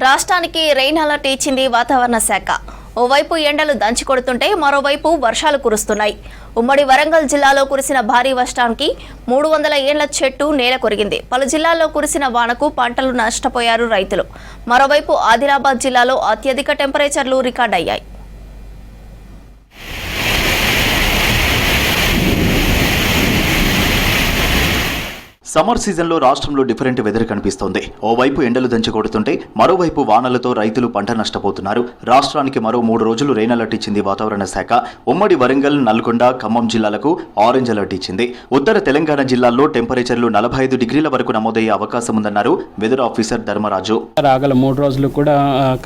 రాష్ట్రానికి rain alert ఇచ్చింది వాతావరణ శాఖ. ఓవైపు ఎండలు దంచి కొడుతుంటే మరోవైపు వర్షాలు కురుస్తున్నాయి. ఉమ్మడి వరంగల్ జిల్లాలో కురిసిన భారీ వర్షానికి 300 ఏళ్ల చెట్టు నేల కొరిగింది. పలు జిల్లాల్లో కురిసిన వానకు పంటలు నష్టపోయారు రైతులు. మరోవైపు ఆదిలాబాద్ జిల్లాలో అత్యధిక టెంపరేచర్లు రికార్డయ్యాయి. సమ్మర్ సీజన్లో రాష్ట్రంలో డిఫరెంట్ వెదర్ కనిపిస్తోంది. ఓవైపు ఎండలు దంచి కొడుతుంటే మరోవైపు వానలతో రైతులు పంట నష్టపోతున్నారు. రాష్ట్రానికి మరో 3 రోజులు రెయిన్ అలర్ట్ ఇచ్చింది వాతావరణ శాఖ. ఉమ్మడి వరంగల్, నల్గొండ, ఖమ్మం జిల్లాలకు ఆరెంజ్ అలర్ట్ ఇచ్చింది. ఉత్తర తెలంగాణ జిల్లాల్లో టెంపరేచర్లు 45 డిగ్రీల వరకు నమోదయ్యే అవకాశం ఉందన్నారు వెదర్ ఆఫీసర్ ధర్మరాజు. రాగల 3 రోజులు కూడా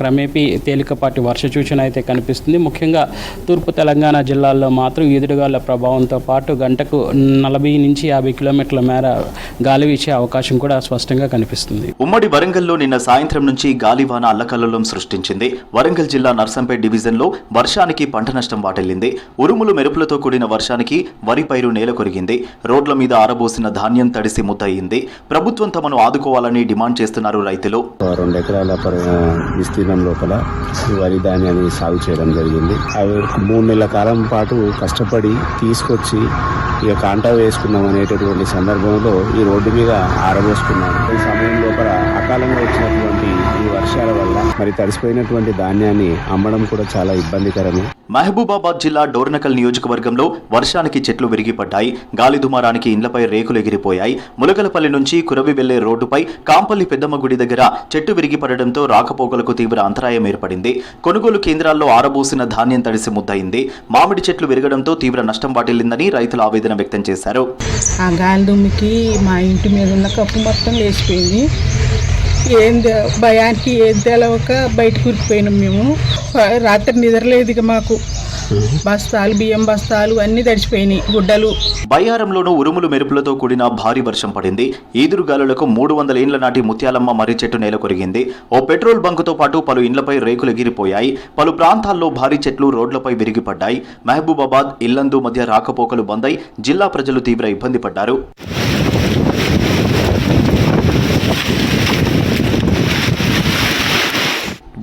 క్రమేపీ తేలికపాటి వర్ష సూచన అయితే కనిపిస్తుంది. ముఖ్యంగా తూర్పు తెలంగాణ జిల్లాల్లో మాత్రం ఈదురుగాల ప్రభావంతో పాటు గంటకు 40 నుంచి 50 కిలోమీటర్ల మేర గాలి వీచే అవకాశం కూడా స్పష్టంగా కనిపిస్తుంది. ఉమ్మడి వరంగల్లో నిన్న సాయంత్రం నుంచి గాలివాన అల్లకల్లోలం సృష్టించింది. వరంగల్ జిల్లా నర్సంపేట్ డివిజన్లో వర్షానికి పంట నష్టం వాటిల్లింది. ఉరుములు మెరుపులతో కూడిన వర్షానికి వరి పైరు నేల కొరిగింది. రోడ్ల మీద ఆరబోసిన ధాన్యం తడిసి ముద్దయింది. ప్రభుత్వం తమను ఆదుకోవాలని డిమాండ్ చేస్తున్నారు రైతులు. 2 ఎకరాల విస్తీర్ణం లోపల వరి ధాన్యాన్ని సాగు చేయడం జరిగింది. అవి 3 నెలల కాలం పాటు కష్టపడి తీసుకొచ్చి ఇక కాంటా వేసుకున్నాం అనేటటువంటి సందర్భంలో ఈ రోడ్డు మీద ఆరబోసుకున్నాం. ఈ సమయం లోపల అకాలంగా వచ్చినటువంటి ఈ వర్షాల వల్ల మరి తడిసిపోయినటువంటి ధాన్యాన్ని అమ్మడం కూడా చాలా ఇబ్బందికరమే. మహబూబాబాద్ జిల్లా డోర్నకల్ నియోజకవర్గంలో వర్షానికి చెట్లు విరిగిపడ్డాయి. గాలి దుమారానికి ఇండ్లపై రేకులు ఎగిరిపోయాయి. ములగలపల్లి నుంచి కురవి వెళ్లే రోడ్డుపై కాంపల్లి పెద్దమ్మ గుడి దగ్గర చెట్టు విరిగిపడడంతో రాకపోకలకు తీవ్ర అంతరాయం ఏర్పడింది. కొనుగోలు కేంద్రాల్లో ఆరబోసిన ధాన్యం తడిసి ముద్దయింది. మామిడి చెట్లు విరగడంతో తీవ్ర నష్టం వాటిల్లిందని రైతులు ఆవేదన వ్యక్తం చేశారు. ఆ గాలి దుమ్మికి మా ఇంటి మీద ఉన్న కప్పు మొత్తం లేచిపోయింది. భయానికి ఏం తెలవక బయటకు ఉరికిపోయినాం. మేము రాత్రి నిద్రలేదు. ఇక మాకు బస్తాలు, బియ్యం బస్తాలు అన్ని తడిచిపోయినాయి. గుడ్డలు. బయ్యారంలోనూ ఉరుములు మెరుపులతో కూడిన భారీ వర్షం పడింది. ఈదురుగాలులకు 300 ఏండ్ల నాటి ముత్యాలమ్మ మర్రి చెట్టు నేల కొరిగింది. ఓ పెట్రోల్ బంకుతో పాటు పలు ఇండ్లపై రేకులు ఎగిరిపోయాయి. పలు ప్రాంతాల్లో భారీ చెట్లు రోడ్లపై విరిగిపడ్డాయి. మహబూబాబాద్, ఇల్లందు మధ్య రాకపోకలు బందై జిల్లా ప్రజలు తీవ్ర ఇబ్బంది పడ్డారు.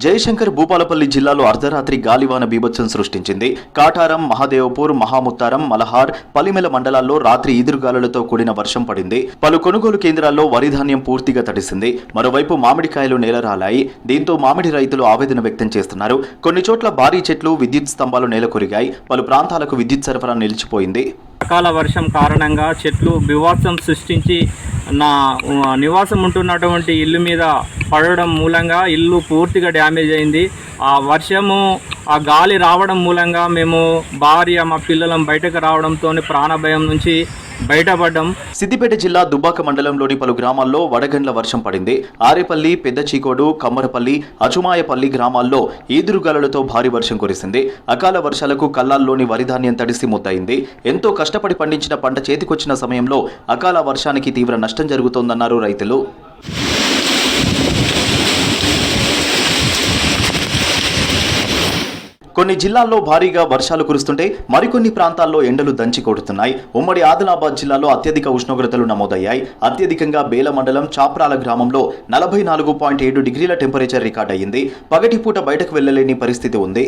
జయశంకర్ భూపాలపల్లి జిల్లాలో అర్ధరాత్రి గాలివాన బీభత్సం సృష్టించింది. కాటారం, మహాదేవపూర్, మహాముత్తారం, మలహార్, పలిమెల మండలాల్లో రాత్రి ఈదురుగాలులతో కూడిన వర్షం పడింది. పలు కొనుగోలు కేంద్రాల్లో వరి ధాన్యం పూర్తిగా తడిసింది. మరోవైపు మామిడికాయలు నేలరాలాయి. దీంతో మామిడి రైతులు ఆవేదన వ్యక్తం చేస్తున్నారు. కొన్ని చోట్ల భారీ చెట్లు, విద్యుత్ స్తంభాలు నేల కొరిగాయి. పలు ప్రాంతాలకు విద్యుత్ సరఫరా నిలిచిపోయింది. అకాల వర్షం కారణంగా చెట్లు బీభత్సం సృష్టించి నా నివాసం ఉంటున్నటువంటి ఇల్లు మీద పడడం మూలంగా ఇల్లు పూర్తిగా డ్యామేజ్ అయింది. ఆ వర్షము, ఆ గాలి రావడం మూలంగా మేము భార్య, మా పిల్లలం బయటకు రావడంతో ప్రాణభయం నుంచి బయటపడ్డాం. సిద్దిపేట జిల్లా దుబ్బాక మండలంలోని పలు గ్రామాల్లో వడగండ్ల వర్షం పడింది. ఆరేపల్లి, పెద్ద చీకోడు, కమ్మరపల్లి, అచుమాయపల్లి గ్రామాల్లో ఈదురుగాలులతో భారీ వర్షం కురిసింది. అకాల వర్షాలకు కల్లాల్లోని వరిధాన్యం తడిసి ముద్దయింది. ఎంతో కష్టపడి పండించిన పంట చేతికొచ్చిన సమయంలో అకాల వర్షానికి తీవ్ర నష్టం జరుగుతోందన్నారు రైతులు. కొన్ని జిల్లాల్లో భారీగా వర్షాలు కురుస్తుంటే మరికొన్ని ప్రాంతాల్లో ఎండలు దంచి కొడుతున్నాయి. ఉమ్మడి ఆదిలాబాద్ జిల్లాలో అత్యధిక ఉష్ణోగ్రతలు నమోదయ్యాయి. అత్యధికంగా బేల మండలం చాప్రాల గ్రామంలో 44.7 డిగ్రీల టెంపరేచర్ రికార్డ్ అయ్యింది. పగటిపూట బయటకు వెళ్లలేని పరిస్థితి ఉంది.